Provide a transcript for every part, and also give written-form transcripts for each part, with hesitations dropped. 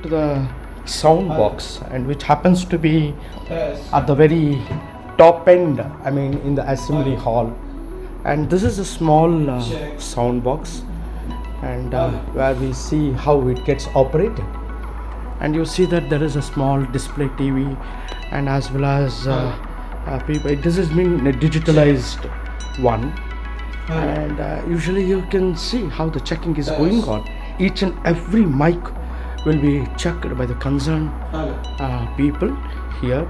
to the sound box, and which happens to be at the very top end, I mean in the assembly hall. And this is a small sound box, and where we see how it gets operated. And you see that there is a small display TV, and as well as people, this is being a digitalized one. And usually you can see how the checking is going on. Each and every mic will be checked by the concerned people here,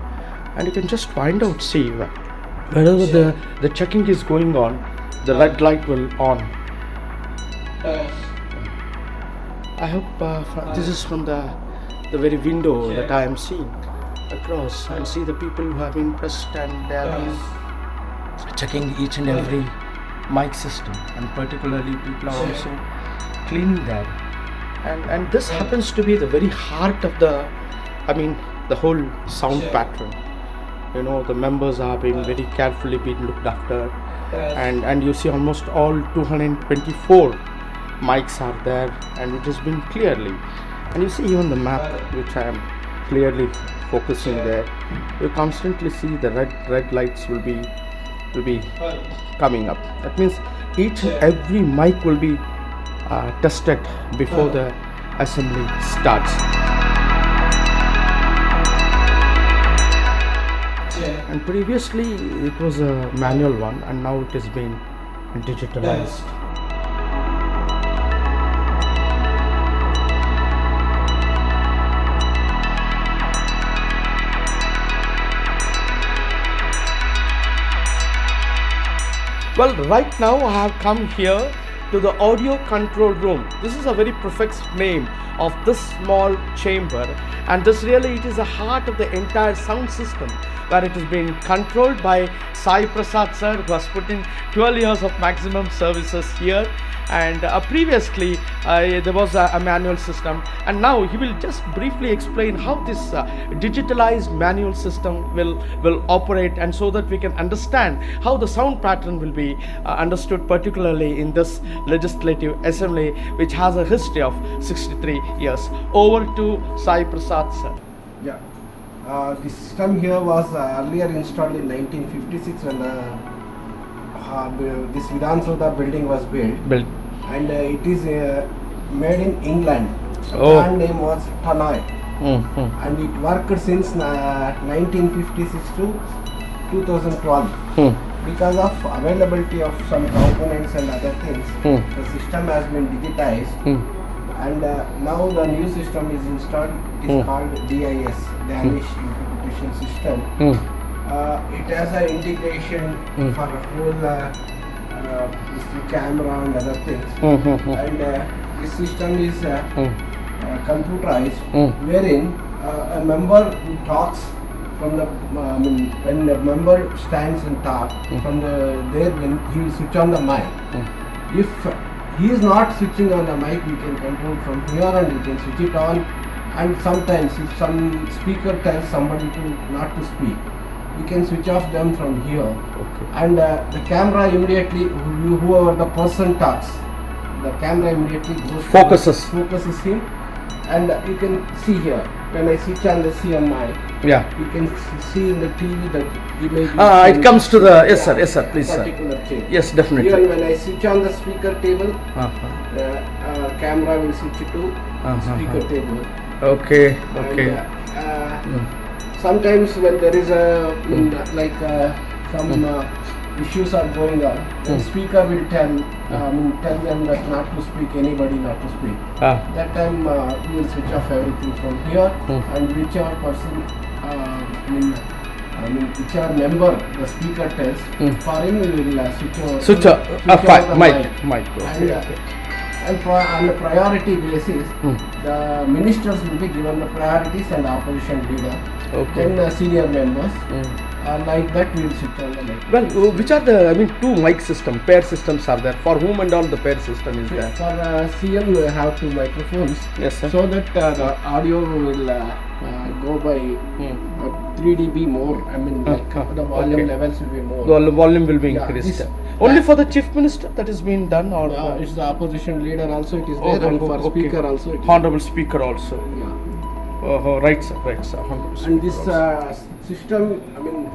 and you can just find out, see wherever the checking is going on, the red light will on. I hope this is from the very window that I am seeing across, and see the people who have been pressed, and they have been checking each and every mic system, and particularly people are also cleaning that. And this happens to be the very heart of the whole sound pattern. You know, the members are being very carefully being looked after, and you see almost all 224 mics are there, and it has been clearly, and you see even the map which I am clearly focusing there. You constantly see the red lights will be coming up. That means each and every mic will be tested before the assembly starts. And previously it was a manual one, and now it has been digitalized. Well, right now I have come here to the audio control room. This is a very prefixed name of this small chamber, and this really, it is the heart of the entire sound system, where it has been controlled by Sai Prasad sir, who has put in 12 years of maximum services here. And previously there was a manual system, and now he will just briefly explain how this digitalized manual system will operate, and so that we can understand how the sound pattern will be understood, particularly in this legislative assembly, which has a history of 63 years. Over to Sai Prasad sir. Yeah, the system here was earlier installed in 1956 when this Vidhan Soda building was built. And it is made in England. The brand name was Tannoy. And it worked since 1956 to 2012. Because of availability of some components and other things, the system has been digitized. And now the new system is installed. It is called DIS, Danish Interpretation System. It has an integration for a whole camera and other things. And this system is computerized, wherein a member who talks from the when the member stands and talks from there, when he will switch on the mic. If he is not switching on the mic, we can control from here, and we can switch it on. And sometimes if some speaker tells somebody not to speak, we can switch off them from here. And the camera immediately, whoever the person talks, the camera immediately goes focuses him, and you can see here when I switch on the CMI. Yeah, you can see in the TV that image. It comes to the yes sir, please sir. Change. Yes, definitely. Here when I switch on the speaker table, the camera will switch to speaker table. Okay. And, sometimes when there is some issues are going on, the speaker will tell them that not to speak, anybody not to speak. That time we will switch off everything from here, and whichever person, whichever member the speaker tells, for him we will switch off mic. And on a priority basis, the ministers will be given the priorities, and opposition leader, then senior members. Like that we will switch on the mic. Well, which are the, two mic system, pair systems are there? For whom and all the pair system is there? For CM we have 2 microphones. Yes, sir. So that the audio will go by 3 dB more. The volume levels will be more. The volume will be increased. Only for the chief minister that is being done, or it's the opposition leader also it is there, and for speaker also it is. Honorable speaker also. Oh, right, sir. Right, sir. 100%. And this system, I mean,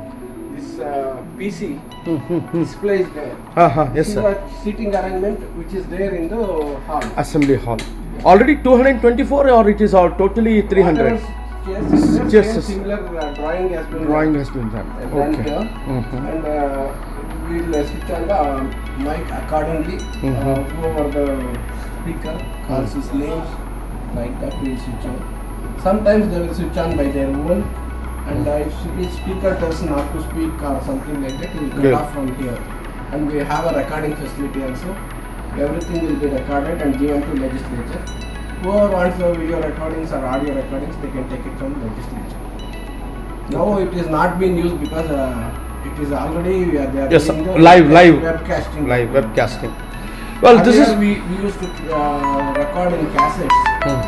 this PC displays there. Yes, This is sir. a seating arrangement which is there in the hall. Assembly hall. Already 224 or it is all totally 300? Yes, Yes. similar drawing has been Drawing has been done. done Okay. here. Mhm. And we'll switch on the mic accordingly. Whoever the speaker calls his names, like that we'll switch on. Sometimes they will switch on by their own, and if the speaker tells not to speak or something like that, we will cut Yeah. off from here. And we have a recording facility also. Everything will be recorded and given to legislature. Whoever wants the video recordings or audio recordings, they can take it from legislature. Now it is not being used because it is already they are Yes, sir. doing the Live webcasting. Live webcasting. Well, this Earlier is. we used to record in cassettes and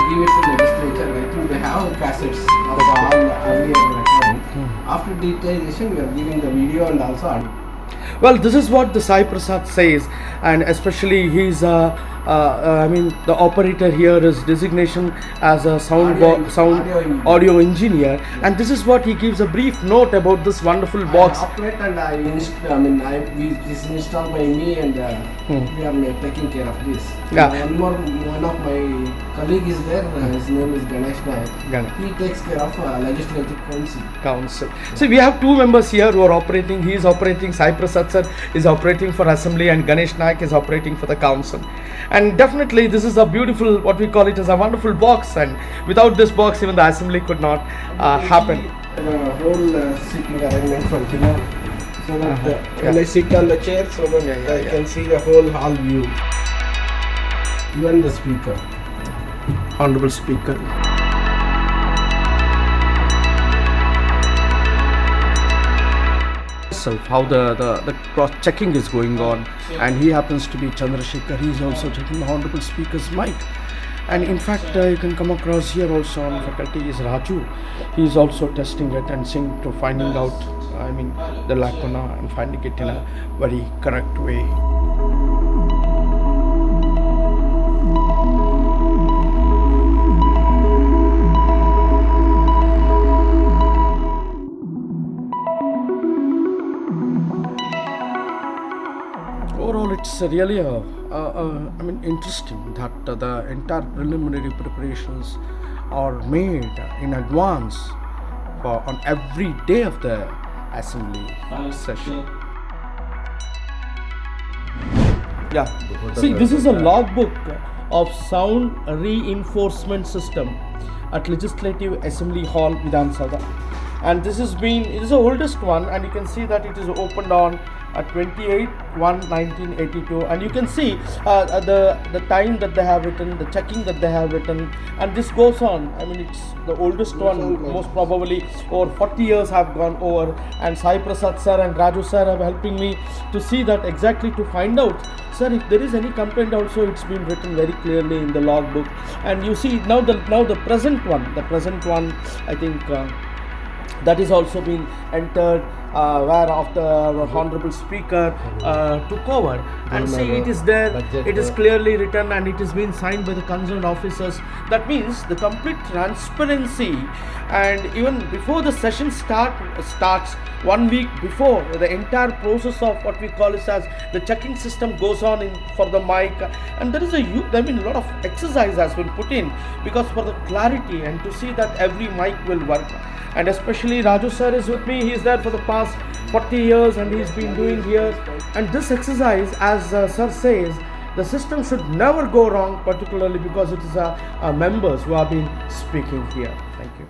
give it to legislature. I think they have cassettes of all earlier recording. After digitization, we are giving the video and also audio. Well, this is what the Sai Prasad says, and especially he's I mean, the operator here is designation as a audio engineer, and this is what he gives a brief note about this wonderful box. I operate and this is installed by me, and we are taking care of this. Yeah. One of my colleague is there. His name is Ganesh Nayak. Ganesh. He takes care of legislative council. See, we have two members here who are operating. He is operating, Sai Prasad sir is operating for assembly, and Ganesh Nayak is operating for the council. And definitely this is a beautiful, what we call it as a wonderful box, and without this box even the assembly could not happen. The whole sitting arrangement from here, so that when Yeah. I sit on the chair, so that I Yeah. can see the whole hall view. Even the speaker. Honorable Speaker. How the cross checking is going on, and he happens to be Chandrasekhar. He is also checking the Honorable Speaker's mic, and in fact you can come across here also on faculty is Raju. He is also testing it and seeing to finding out, I mean, the lacuna and finding it in a very correct way. Overall, it's really I mean, interesting that the entire preliminary preparations are made in advance on every day of the assembly session. Yeah. See, this is a logbook of sound reinforcement system at Legislative Assembly Hall, Vidhan Sabha. And this is the oldest one, and you can see that it is opened on 28/1/1982, and you can see the time that they have written, the checking that they have written, and this goes on. I mean, it's the oldest one. Most probably over 40 years have gone over, and Sai Prasad sir and Raju sir are helping me to see that exactly, to find out, sir, if there is any complaint also, it's been written very clearly in the logbook. And you see now the present one, I think that is also been entered, where after our Honorable Speaker took over, and see, it is there, it is clearly written, and it is been signed by the concerned officers. That means the complete transparency, and even before the session starts 1 week before, the entire process of what we call is as the checking system goes on for the mic, and there is a lot of exercise has been put in, because for the clarity and to see that every mic will work. And especially Raju sir is with me. He is there for the past 40 years, and he's been doing here. And this exercise, as sir says, the system should never go wrong, particularly because it is members who have been speaking here. Thank you.